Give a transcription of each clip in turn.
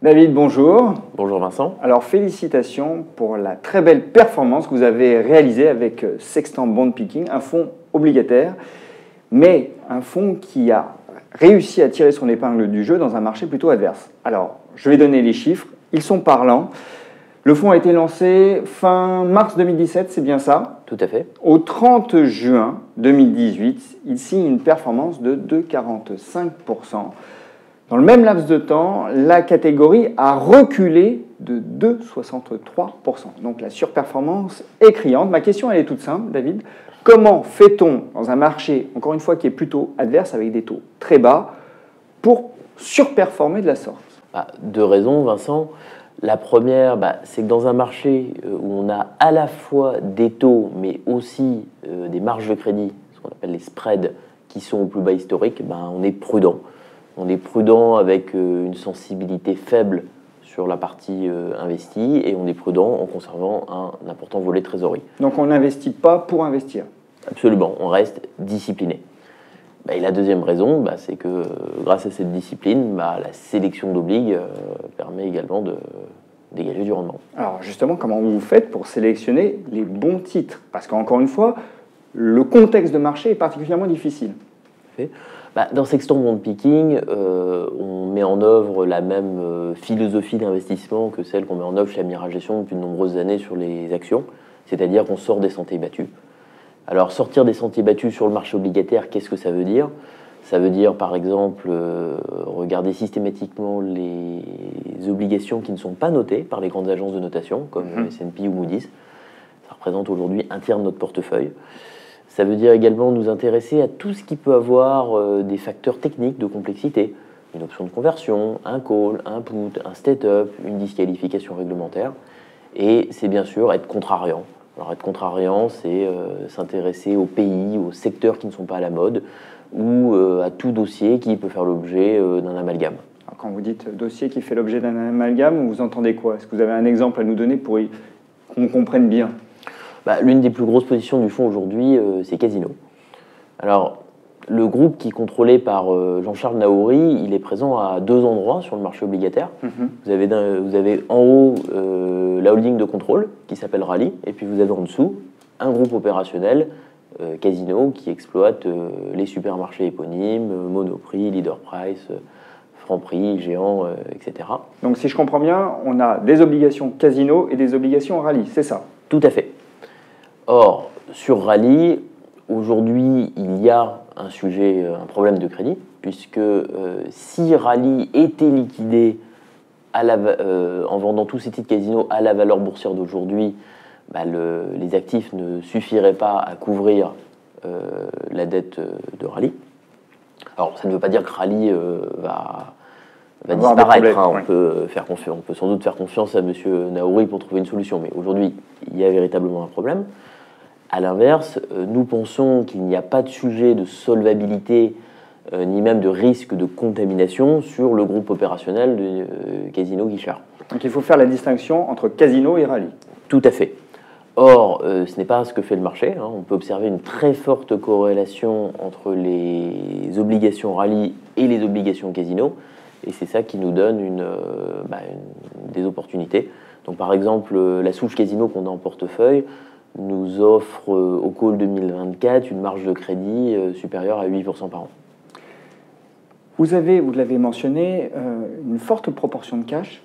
David, bonjour. Bonjour Vincent. Alors félicitations pour la très belle performance que vous avez réalisée avec Sextant Bond Picking, un fonds obligataire, mais un fonds qui a réussi à tirer son épingle du jeu dans un marché plutôt adverse. Alors, je vais donner les chiffres, ils sont parlants. Le fonds a été lancé fin mars 2017, c'est bien ça? Tout à fait. Au 30 juin 2018, il signe une performance de 2,45%. Dans le même laps de temps, la catégorie a reculé de 2,63%. Donc la surperformance est criante. Ma question, elle est toute simple, David. Comment fait-on dans un marché, encore une fois, qui est plutôt adverse, avec des taux très bas, pour surperformer de la sorte? Deux raisons, Vincent. La première, c'est que dans un marché où on a à la fois des taux, mais aussi des marges de crédit, ce qu'on appelle les spreads, qui sont au plus bas historique, on est prudent. On est prudent avec une sensibilité faible sur la partie investie et on est prudent en conservant un important volet trésorerie. Donc on n'investit pas pour investir? Absolument, on reste discipliné. Et la deuxième raison, c'est que grâce à cette discipline, la sélection d'obliges permet également de dégager du rendement. Alors justement, comment vous faites pour sélectionner les bons titres? Parce qu'encore une fois, le contexte de marché est particulièrement difficile. Dans Sextant Bond Picking, on met en œuvre la même philosophie d'investissement que celle qu'on met en œuvre chez Amiral Gestion depuis de nombreuses années sur les actions, c'est-à-dire qu'on sort des sentiers battus. Alors sortir des sentiers battus sur le marché obligataire, qu'est-ce que ça veut dire? Ça veut dire par exemple regarder systématiquement les obligations qui ne sont pas notées par les grandes agences de notation comme S&P ou Moody's. Ça représente aujourd'hui un tiers de notre portefeuille. Ça veut dire également nous intéresser à tout ce qui peut avoir des facteurs techniques de complexité. Une option de conversion, un call, un put, un state-up, une disqualification réglementaire. Et c'est bien sûr être contrariant. Alors être contrariant, c'est s'intéresser aux pays, aux secteurs qui ne sont pas à la mode ou à tout dossier qui peut faire l'objet d'un amalgame. Alors quand vous dites dossier qui fait l'objet d'un amalgame, vous entendez quoi? Est-ce que vous avez un exemple à nous donner pour qu'on comprenne bien? L'une des plus grosses positions du fonds aujourd'hui, c'est Casino. Alors, le groupe qui est contrôlé par Jean-Charles Naouri, il est présent à deux endroits sur le marché obligataire. Vous avez en haut la holding de contrôle qui s'appelle Rally, et puis vous avez en dessous un groupe opérationnel, Casino, qui exploite les supermarchés éponymes, Monoprix, Leader Price, Franprix, Géant, etc. Donc si je comprends bien, on a des obligations Casino et des obligations Rally, c'est ça? Tout à fait. Or, sur Rally, aujourd'hui, il y a un problème de crédit, puisque si Rally était liquidé en vendant tous ces titres Casino à la valeur boursière d'aujourd'hui, les actifs ne suffiraient pas à couvrir la dette de Rally. Alors, ça ne veut pas dire que Rally va disparaître. On peut sans doute faire confiance à M. Naouri pour trouver une solution, mais aujourd'hui, il y a véritablement un problème. A l'inverse, nous pensons qu'il n'y a pas de sujet de solvabilité ni même de risque de contamination sur le groupe opérationnel de Casino Guichard. Donc il faut faire la distinction entre Casino et Rally. Tout à fait. Or, ce n'est pas ce que fait le marché. On peut observer une très forte corrélation entre les obligations Rally et les obligations Casino, et c'est ça qui nous donne des opportunités. Donc par exemple, la souche Casino qu'on a en portefeuille nous offre au call 2024 une marge de crédit supérieure à 8% par an. Vous l'avez mentionné, une forte proportion de cash,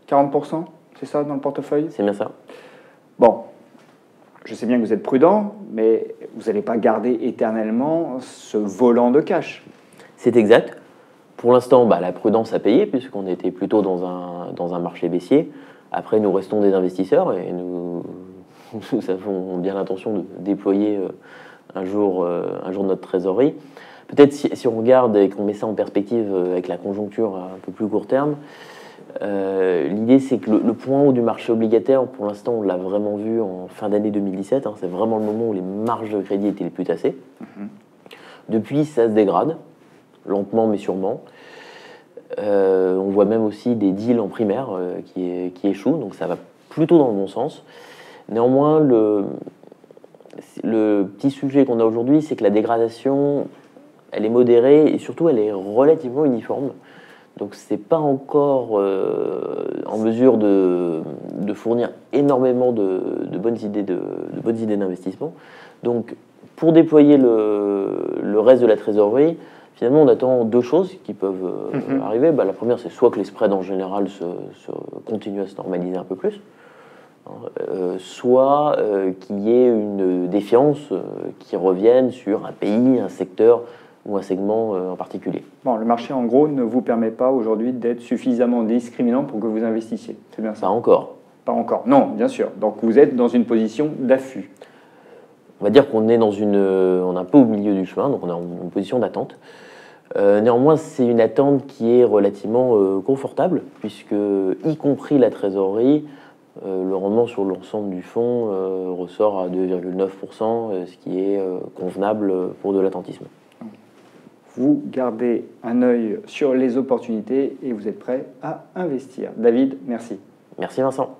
40%, c'est ça dans le portefeuille? C'est bien ça. Bon, je sais bien que vous êtes prudent, mais vous n'allez pas garder éternellement ce volant de cash. C'est exact. Pour l'instant, la prudence a payé, puisqu'on était plutôt dans un marché baissier. Après, nous restons des investisseurs et nous avons bien l'intention de déployer un jour notre trésorerie. Peut-être si on regarde et qu'on met ça en perspective avec la conjoncture à un peu plus court terme, l'idée c'est que le point haut du marché obligataire, pour l'instant on l'a vraiment vu en fin d'année 2017, c'est vraiment le moment où les marges de crédit étaient les plus tassées. Depuis, ça se dégrade, lentement mais sûrement. On voit même aussi des deals en primaire qui échouent, donc ça va plutôt dans le bon sens. Néanmoins, le petit sujet qu'on a aujourd'hui, c'est que la dégradation, elle est modérée et surtout elle est relativement uniforme. Donc c'est pas encore en mesure de fournir énormément de bonnes idées d'investissement. Donc pour déployer le reste de la trésorerie, finalement on attend deux choses qui peuvent arriver. La première, c'est soit que les spreads en général continuent à se normaliser un peu plus, soit qu'il y ait une défiance qui revienne sur un pays, un secteur ou un segment en particulier. Bon, le marché, en gros, ne vous permet pas aujourd'hui d'être suffisamment discriminant pour que vous investissiez. C'est bien ça? Pas encore. Pas encore. Non, bien sûr. Donc vous êtes dans une position d'affût. On va dire qu'on est on est un peu au milieu du chemin, donc on est en position d'attente. Néanmoins, c'est une attente qui est relativement confortable, puisque, y compris la trésorerie, le rendement sur l'ensemble du fonds ressort à 2,9%, ce qui est convenable pour de l'attentisme. Vous gardez un œil sur les opportunités et vous êtes prêt à investir. David, merci. Merci Vincent.